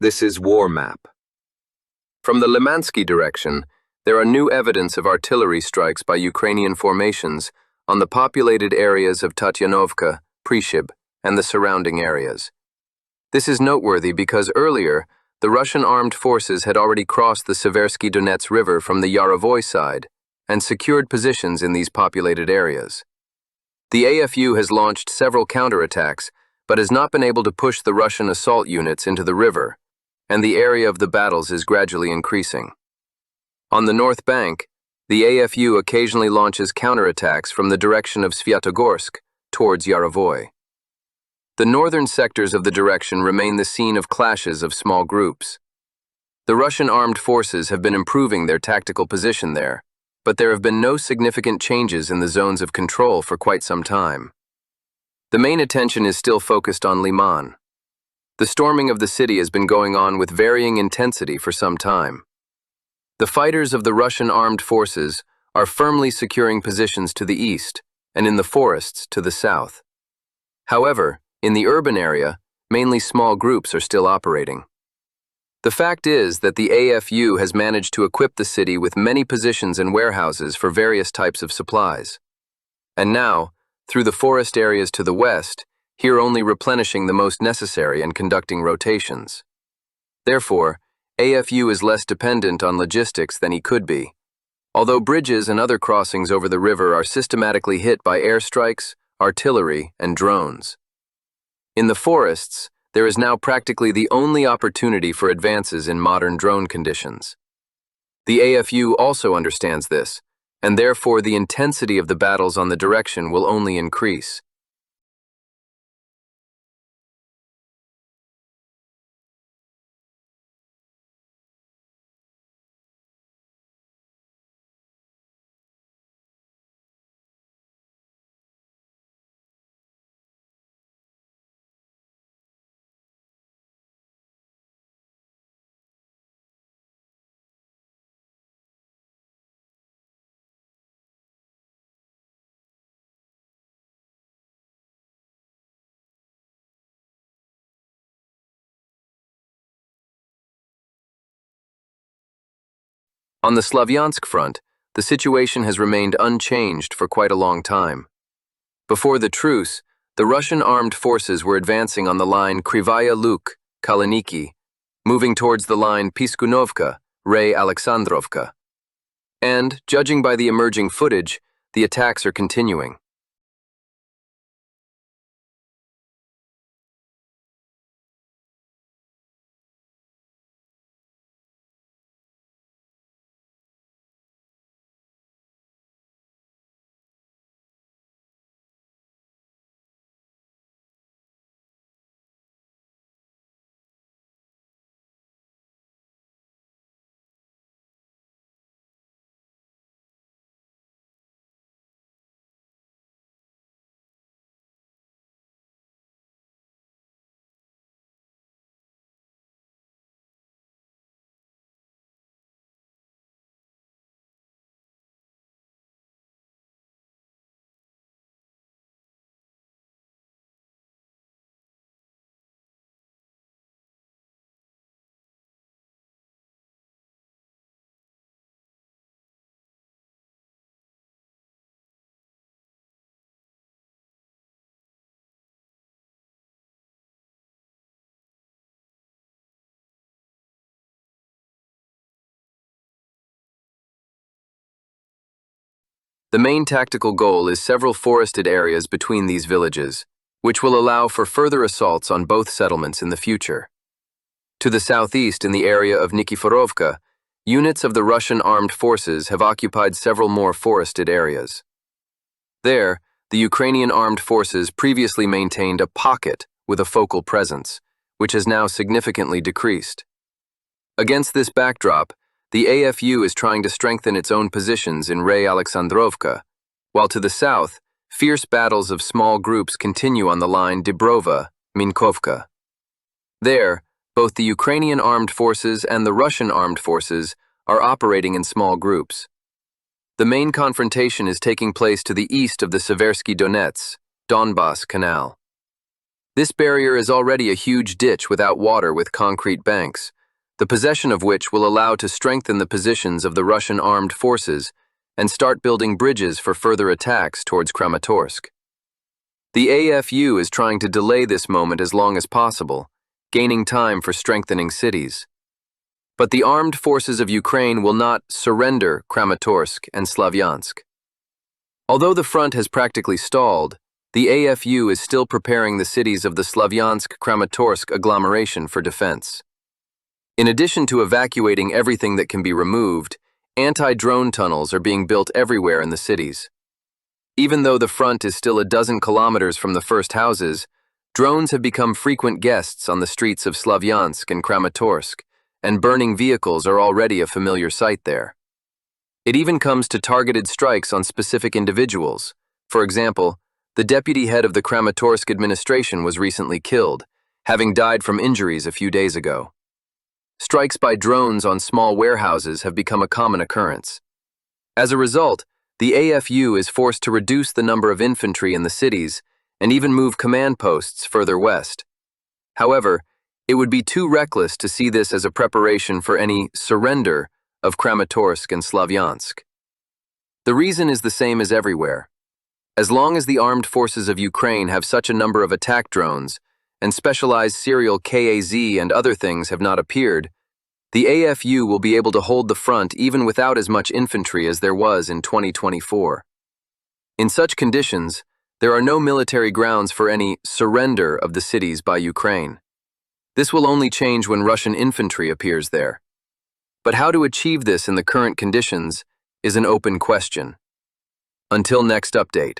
This is war map. From the Limansky direction, there are new evidence of artillery strikes by Ukrainian formations on the populated areas of Tatyanovka, Prishib, and the surrounding areas. This is noteworthy because earlier, the Russian armed forces had already crossed the Seversky Donets River from the Yarovoy side and secured positions in these populated areas. The AFU has launched several counterattacks, but has not been able to push the Russian assault units into the river, and the area of the battles is gradually increasing. On the north bank, the AFU occasionally launches counterattacks from the direction of Svyatogorsk towards Yarovoy. The northern sectors of the direction remain the scene of clashes of small groups. The Russian armed forces have been improving their tactical position there, but there have been no significant changes in the zones of control for quite some time. The main attention is still focused on Lyman. The storming of the city has been going on with varying intensity for some time. The fighters of the Russian armed forces are firmly securing positions to the east and in the forests to the south. However, in the urban area, mainly small groups are still operating. The fact is that the AFU has managed to equip the city with many positions and warehouses for various types of supplies. And now, through the forest areas to the west, here only replenishing the most necessary and conducting rotations. Therefore, AFU is less dependent on logistics than he could be, although bridges and other crossings over the river are systematically hit by airstrikes, artillery, and drones. In the forests, there is now practically the only opportunity for advances in modern drone conditions. The AFU also understands this, and therefore the intensity of the battles on the direction will only increase. On the Slovyansk front, the situation has remained unchanged for quite a long time. Before the truce, the Russian armed forces were advancing on the line Krivaya Luk-Kaliniki, moving towards the line Piskunovka, Alexandrovka. And, judging by the emerging footage, the attacks are continuing. The main tactical goal is several forested areas between these villages, which will allow for further assaults on both settlements in the future. To the southeast in the area of Nikiforovka, units of the Russian armed forces have occupied several more forested areas. There, the Ukrainian armed forces previously maintained a pocket with a focal presence, which has now significantly decreased. Against this backdrop, the AFU is trying to strengthen its own positions in Alexandrovka, while to the south, fierce battles of small groups continue on the line Dibrova-Minkovka. There, both the Ukrainian armed forces and the Russian armed forces are operating in small groups. The main confrontation is taking place to the east of the Seversky Donets, Donbas Canal. This barrier is already a huge ditch without water with concrete banks, the possession of which will allow to strengthen the positions of the Russian armed forces and start building bridges for further attacks towards Kramatorsk. The AFU is trying to delay this moment as long as possible, gaining time for strengthening cities. But the armed forces of Ukraine will not surrender Kramatorsk and Slovyansk. Although the front has practically stalled, the AFU is still preparing the cities of the Slovyansk-Kramatorsk agglomeration for defense. In addition to evacuating everything that can be removed, anti-drone tunnels are being built everywhere in the cities. Even though the front is still a dozen kilometers from the first houses, drones have become frequent guests on the streets of Slovyansk and Kramatorsk, and burning vehicles are already a familiar sight there. It even comes to targeted strikes on specific individuals. For example, the deputy head of the Kramatorsk administration was recently killed, having died from injuries a few days ago. Strikes by drones on small warehouses have become a common occurrence. As a result, the AFU is forced to reduce the number of infantry in the cities and even move command posts further west. However, it would be too reckless to see this as a preparation for any surrender of Kramatorsk and Slovyansk. The reason is the same as everywhere. As long as the armed forces of Ukraine have such a number of attack drones, and specialized serial KAZ and other things have not appeared, the AFU will be able to hold the front even without as much infantry as there was in 2024. In such conditions, there are no military grounds for any surrender of the cities by Ukraine. This will only change when Russian infantry appears there. But how to achieve this in the current conditions is an open question. Until next update.